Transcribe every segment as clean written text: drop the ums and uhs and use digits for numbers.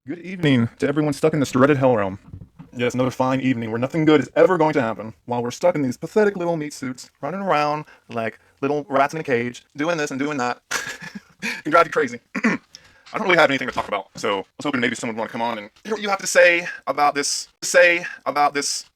Good evening to everyone stuck in this dreaded hell realm. Yes, another fine evening where nothing good is ever going to happen while we're stuck in these pathetic little meat suits, running around like little rats in a cage, doing this and doing that. It can drive you crazy. I don't really have anything to talk about, so I was hoping maybe someone would want to come on and hear what you have to say about this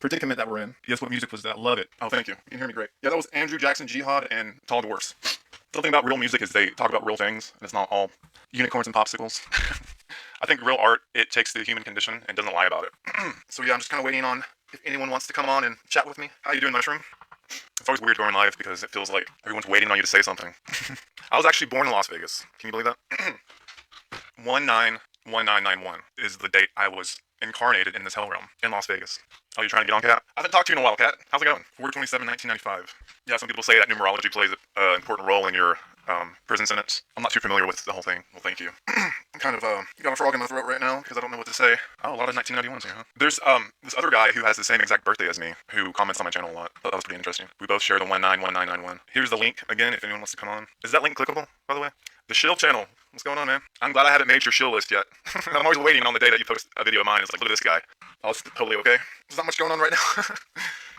predicament that we're in. Yes, what music was that? Love it. Oh, thank you. You can hear me great. Yeah, that was Andrew Jackson Jihad and Tall Dwarfs. Something about real music is they talk about real things, and it's not all unicorns and popsicles. I think real art, it takes the human condition and doesn't lie about it. So yeah, I'm just kind of waiting on if anyone wants to come on and chat with me. How you doing, Mushroom? It's always weird going live because it feels like everyone's waiting on you to say something. I was actually born in Las Vegas. Can you believe that? 191991 is the date I was incarnated in this hell realm in Las Vegas. Oh, you trying to get on, Cat? I haven't talked to you in a while, Cat. How's it going? 4/27/1995. Yeah, some people say that numerology plays an important role in your prison sentence. I'm not too familiar with the whole thing. Well, thank you. I'm kind of got a frog in my throat right now because I don't know what to say. Oh, a lot of 1991s here, huh? There's this other guy who has the same exact birthday as me who comments on my channel a lot. Thought that was pretty interesting. We both share the 191991. Here's the link again if anyone wants to come on. Is that link clickable, by the way? The shill channel. What's going on, man? I'm glad I haven't made your shill list yet. I'm always waiting on the day that you post a video of mine. It's like, look at this guy. Oh, it's totally okay. There's not much going on right now.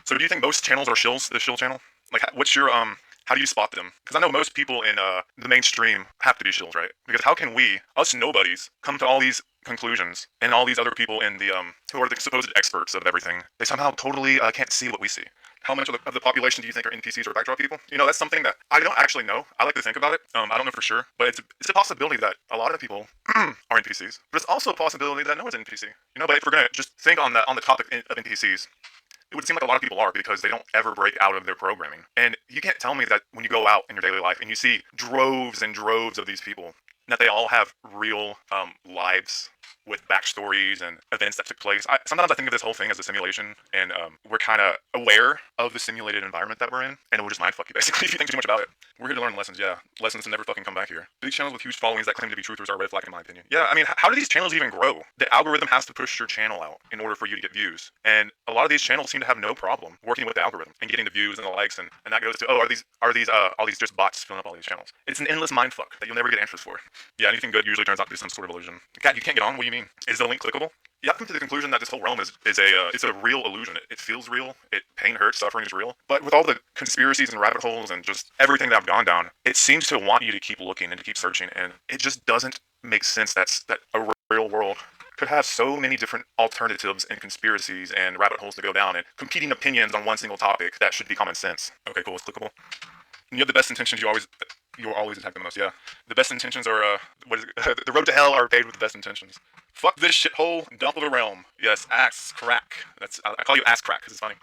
So do you think most channels are shills, the shill channel? Like, what's your, how do you spot them? Because I know most people in the mainstream have to be shills, right? Because how can we, us nobodies, come to all these conclusions, and all these other people in the, who are the supposed experts of everything, they somehow totally can't see what we see? How much of the population do you think are NPCs or backdrop people? You know, that's something that I don't actually know. I like to think about it. I don't know for sure, but it's a possibility that a lot of people are NPCs. But it's also a possibility that no one's an NPC. You know, but if we're gonna just think on the topic of NPCs, it would seem like a lot of people are because they don't ever break out of their programming. And you can't tell me that when you go out in your daily life and you see droves and droves of these people, that they all have real lives with backstories and events that took place. Sometimes I think of this whole thing as a simulation, and we're kind of aware of the simulated environment that we're in, and we'll just mindfuck you basically if you think too much about it. We're here to learn lessons, yeah. Lessons to never fucking come back here. Big channels with huge followings that claim to be truthers are a red flag in my opinion. Yeah, I mean, how do these channels even grow? The algorithm has to push your channel out in order for you to get views, and a lot of these channels seem to have no problem working with the algorithm and getting the views and the likes, and that goes to, oh, are these all these just bots filling up all these channels? It's an endless mindfuck that you'll never get answers for. Yeah, anything good usually turns out to be some sort of illusion. Cat, you can't get on? What do you mean? Is the link clickable? You have to come to the conclusion that this whole realm is it's a real illusion. It feels real. Pain hurts, suffering is real. But with all the conspiracies and rabbit holes and just everything that I've gone down, it seems to want you to keep looking and to keep searching, and it just doesn't make sense that a real world could have so many different alternatives and conspiracies and rabbit holes to go down and competing opinions on one single topic that should be common sense. Okay, cool, it's clickable. And you have the best intentions, you will always attack the most. Yeah, the best intentions are what is it? The road to hell are paved with the best intentions. Fuck this shithole, dump of a realm. Yes, ass crack. I call you ass crack because it's funny.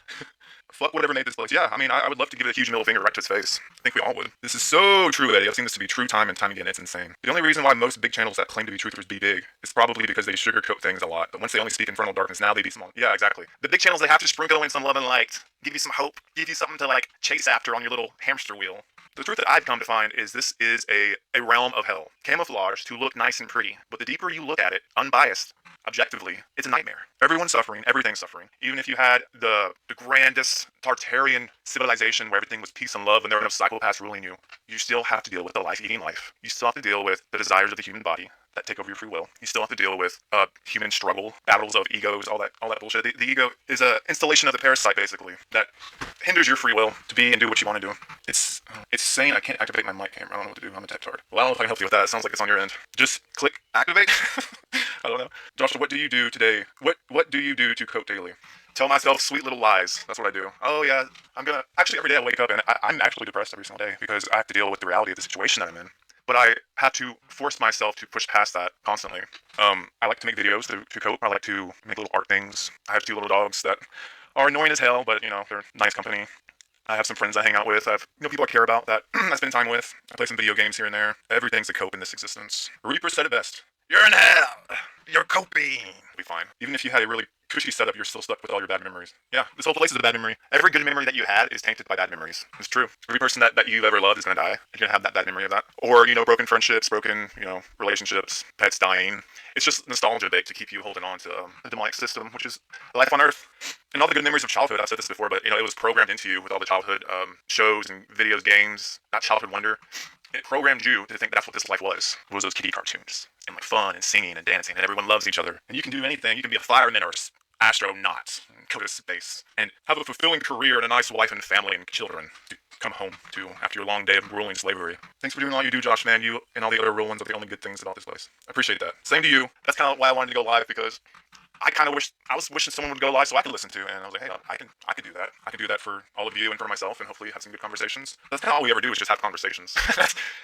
Fuck whatever made this place. Yeah, I mean, I would love to give it a huge middle finger right to his face. I think we all would. This is so true, Eddie. I've seen this to be true time and time again. It's insane. The only reason why most big channels that claim to be truthers be big is probably because they sugarcoat things a lot. But once they only speak infernal darkness, now they be small. Yeah, exactly. The big channels, they have to sprinkle in some love and light, give you some hope, give you something to like chase after on your little hamster wheel. The truth that I've come to find is this is a realm of hell, camouflaged to look nice and pretty, but the deeper you look at it, unbiased, objectively, it's a nightmare. Everyone's suffering, everything's suffering. Even if you had the grandest Tartarian civilization where everything was peace and love and there were no psychopaths ruling you, you still have to deal with the life-eating life. You still have to deal with the desires of the human body that take over your free will. You still have to deal with human struggle, battles of egos, all that bullshit. The ego is an installation of the parasite, basically, that hinders your free will to be and do what you want to do. It's saying I can't activate my mic camera. I don't know what to do. I'm a tech tard. Well, I don't know if I can help you with that. It sounds like it's on your end. Just click activate. I don't know. Joshua, what do you do today? What do you do to cope daily? Tell myself sweet little lies. That's what I do. Oh yeah, actually every day I wake up and I'm actually depressed every single day because I have to deal with the reality of the situation that I'm in. But I have to force myself to push past that constantly. I like to make videos to cope. I like to make little art things. I have two little dogs that are annoying as hell, but you know, they're nice company. I have some friends I hang out with. I have people I care about that I spend time with. I play some video games here and there. Everything's a cope in this existence. Reaper said it best. You're in hell. You're coping. You'll be fine. Even if you had a really cushy setup, you're still stuck with all your bad memories. Yeah, this whole place is a bad memory. Every good memory that you had is tainted by bad memories. It's true. Every person that you've ever loved is gonna die. You're gonna have that bad memory of that. Or, you know, broken friendships, broken, you know, relationships, pets dying. It's just nostalgia bait to keep you holding on to the demonic system, which is life on Earth. And all the good memories of childhood, I've said this before, but, you know, it was programmed into you with all the childhood shows and videos, games, that childhood wonder. It programmed you to think that's what this life was those kitty cartoons. And like fun and singing and dancing and everyone loves each other. And you can do anything. You can be a fireman or astronaut and go to space and have a fulfilling career and a nice wife and family and children to come home to after your long day of grueling slavery. Thanks for doing all you do, Josh, man. You and all the other real ones are the only good things about this place. I appreciate that. Same to you. That's kind of why I wanted to go live, because I kind of was wishing someone would go live so I could listen to, and I was like, hey, I could do that. I can do that for all of you and for myself, and hopefully have some good conversations. That's kind of all we ever do is just have conversations.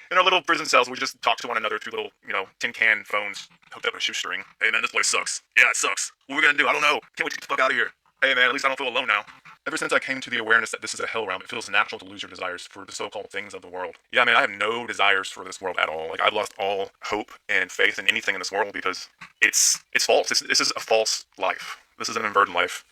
In our little prison cells, we just talk to one another through little, tin can phones hooked up with a shoestring. Hey man, this place sucks. Yeah, it sucks. What are we gonna do? I don't know. Can't wait to get the fuck out of here. Hey man, at least I don't feel alone now. Ever since I came to the awareness that this is a hell realm, it feels natural to lose your desires for the so-called things of the world. Yeah, man, I have no desires for this world at all. Like, I've lost all hope and faith in anything in this world because it's false. This is a false life. This is an inverted life.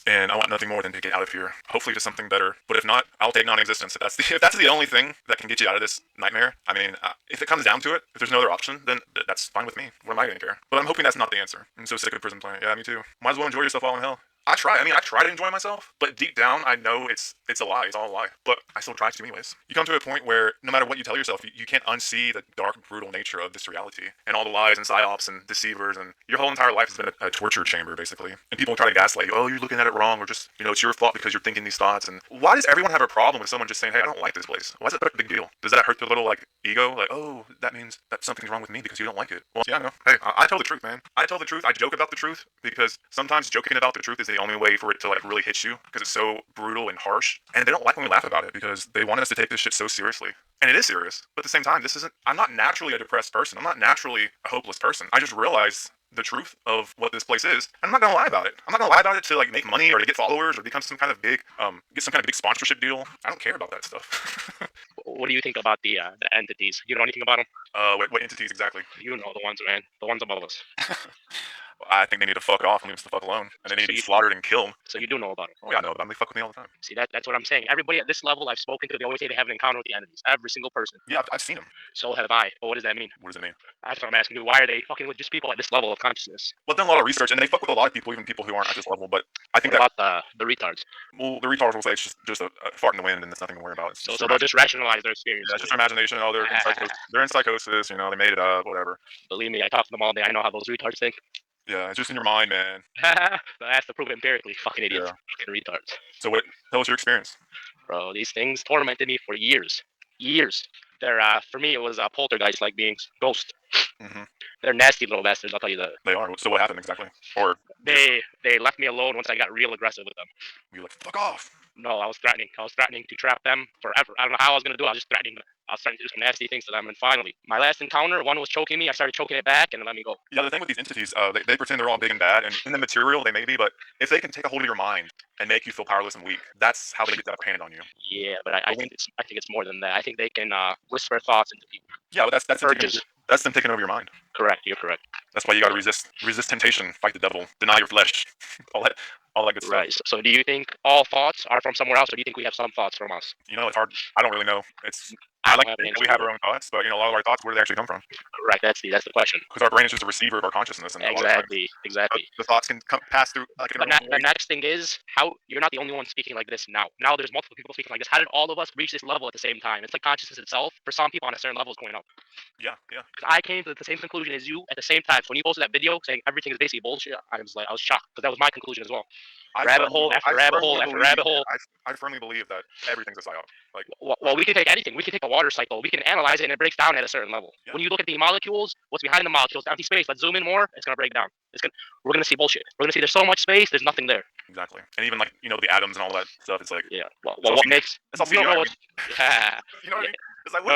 And I want nothing more than to get out of here, hopefully to something better. But if not, I'll take non-existence. If that's the only thing that can get you out of this nightmare, I mean, if it comes down to it, if there's no other option, then that's fine with me. What am I going to care? But I'm hoping that's not the answer. I'm so sick of prison planet. Yeah, me too. Might as well enjoy yourself while in hell. I try to enjoy myself, but deep down, I know it's a lie. It's all a lie. But I still try to anyways. You come to a point where no matter what you tell yourself, you can't unsee the dark, brutal nature of this reality and all the lies and psyops and deceivers, and your whole entire life has been a torture chamber, basically. And people try to gaslight you. Oh, you're looking at it wrong, or just, it's your fault because you're thinking these thoughts. And why does everyone have a problem with someone just saying, hey, I don't like this place? Why is it such a big deal? Does that hurt their little, ego? Like, oh, that means that something's wrong with me because you don't like it. Well, yeah, no. Hey, I tell the truth, man. I tell the truth. I joke about the truth because sometimes joking about the truth is the only way for it to, really hit you, because it's so brutal and harsh. And they don't like when we laugh about it because they want us to take this shit so seriously. And it is serious. But at the same time, I'm not naturally a depressed person. I'm not naturally a hopeless person. I just realize the truth of what this place is, and I'm not gonna lie about it. I'm not gonna lie about it to make money or to get followers or become some kind of big sponsorship deal. I don't care about that stuff. What do you think about the entities? You know anything about them? What entities exactly? You know the ones, man. The ones above us. I think they need to fuck off and leave us the fuck alone, and they need to be slaughtered and killed. So you do know about them? Oh yeah, I know about them. They fuck with me all the time. See, that's what I'm saying. Everybody at this level I've spoken to, they always say they have an encounter with the entities. Every single person. Yeah, I've seen them. So have I. But what does that mean? What does it mean? That's what I'm asking you. Why are they fucking with just people at this level of consciousness? Well, I've done a lot of research, and they fuck with a lot of people, even people who aren't at this level. But I think what about the retards? Well, the retards will say it's just a fart in the wind, and there's nothing to worry about. So they'll just rationalize their experience. Yeah, it's just their imagination. Oh, they're in psychosis. They made it up. Whatever. Believe me, I talk to them all day. I know how those retards think. Yeah, it's just in your mind, man. That's to prove it empirically. Fucking idiots. Yeah. Fucking retards. So tell us your experience. Bro, these things tormented me for years. Years. They're, for me, it was poltergeist-like beings. Ghosts. Mm-hmm. They're nasty little bastards, I'll tell you that. They are. So what happened exactly? Or They left me alone once I got real aggressive with them. You were like, fuck off. No, I was threatening. I was threatening to trap them forever. I don't know how I was going to do it. I was just threatening them. I was starting to do some nasty things to them, and finally, my last encounter, one was choking me. I started choking it back, and it let me go. Yeah, the thing with these entities, they pretend they're all big and bad, and in the material they may be, but if they can take a hold of your mind and make you feel powerless and weak, that's how they get that upper hand on you. Yeah, but I think it's more than that. I think they can whisper thoughts into people. Yeah, but that's them taking over your mind. Correct. You're correct. That's why you got to resist temptation, fight the devil, deny your flesh, all that good stuff. Right. So do you think all thoughts are from somewhere else, or do you think we have some thoughts from us? It's hard. I don't really know. I like to think that we have our own thoughts, but a lot of our thoughts, where do they actually come from? Correct. That's the question. Because our brain is just a receiver of our consciousness, and exactly. The thoughts can pass through. The next thing is how you're not the only one speaking like this now. Now there's multiple people speaking like this. How did all of us reach this level at the same time? It's like consciousness itself. For some people on a certain level is going up. Yeah. Because I came to the same conclusion as you at the same time. So when you posted that video saying everything is basically bullshit, I was shocked because that was my conclusion as well. Rabbit hole after rabbit hole after rabbit hole. I firmly believe that everything's a psyop. Well, we can take anything. We can take a water cycle. We can analyze it, and it breaks down at a certain level. Yeah. When you look at the molecules, what's behind the molecules, empty space. Let's zoom in more. It's gonna break down. We're gonna see bullshit. We're gonna see there's so much space. There's nothing there. Exactly. And even the atoms and all that stuff. It's like what makes? It's all CGI. Yeah. You know what I mean?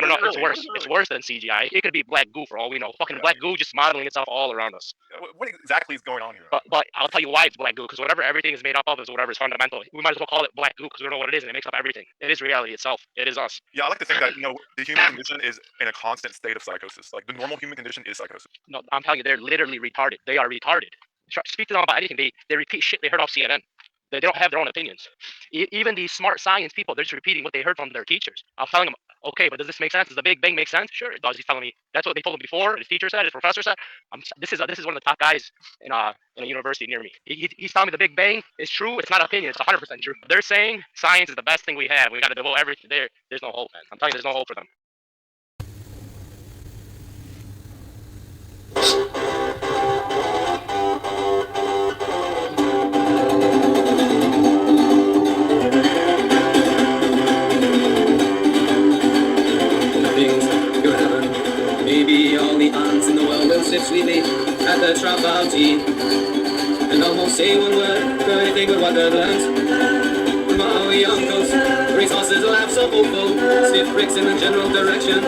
No. It's worse. It's worse than CGI. It could be black goo for all we know. Fucking black goo just modeling itself all around us. What exactly is going on here? But I'll tell you why it's black goo. Because whatever everything is made up of is whatever is fundamental. We might as well call it black goo because we don't know what it is, and it makes up everything. It is reality itself. It is us. Yeah, I like to think that the human condition is in a constant state of psychosis. Like the normal human condition is psychosis. No, I'm telling you, they're literally retarded. They are retarded. Speak to them about anything. They repeat shit they heard off CNN. They don't have their own opinions. Even these smart science people, they're just repeating what they heard from their teachers. I'm telling them, okay, but does this make sense? Does the Big Bang make sense? Sure, it does. He's telling me that's what they told him before. His teacher said, his professor said. This is one of the top guys in a university near me. He's telling me the Big Bang is true. It's not opinion. It's 100% true. They're saying science is the best thing we have. We got to devote everything there. There's no hope, man. I'm telling you, there's no hope for them. at the drop of tea, and almost say one word for anything but what they've learned. From our young coast, resources laughs so hopeful, stiff bricks in the general direction.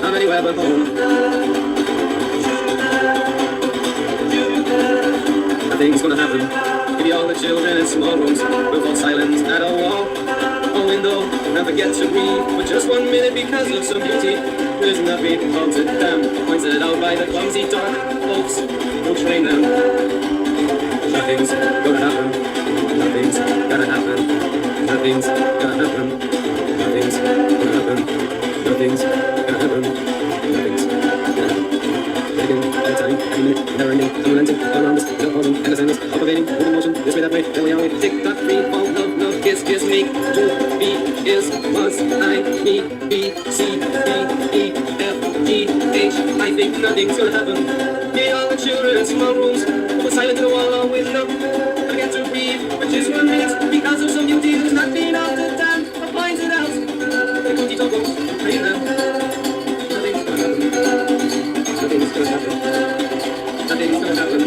How many were home? Nothing's gonna happen. Give you all the children in small rooms, with all silence at a wall, a window, never get to breathe for just 1 minute because of some beauty. There's nothing haunted them, pointed out by the clumsy dark folks who train them. Nothing's gonna happen. Nothing's gonna happen. Nothing's gonna happen. Nothing's gonna happen. Nothing's gonna happen. Nothing's gonna happen. Again, all the time, every minute, never ending, unrelenting, around us, no pausing, endless, endless, all pervading, moving motion, this way, that way, then we are way, tick tock, free, fall, love, kiss, kiss, make, to, be, is, was, I, me, B, C, D, E, F, G, H, I think nothing's gonna happen. Yeah, all the children in small rooms, over silent to the wall or window, I get to breathe for just 1 minute, because of some beauty, there's nothing out the time, I point it out, the cookie toggle, bring them, nothing's gonna happen. Nothing's gonna happen. Nothing's gonna happen.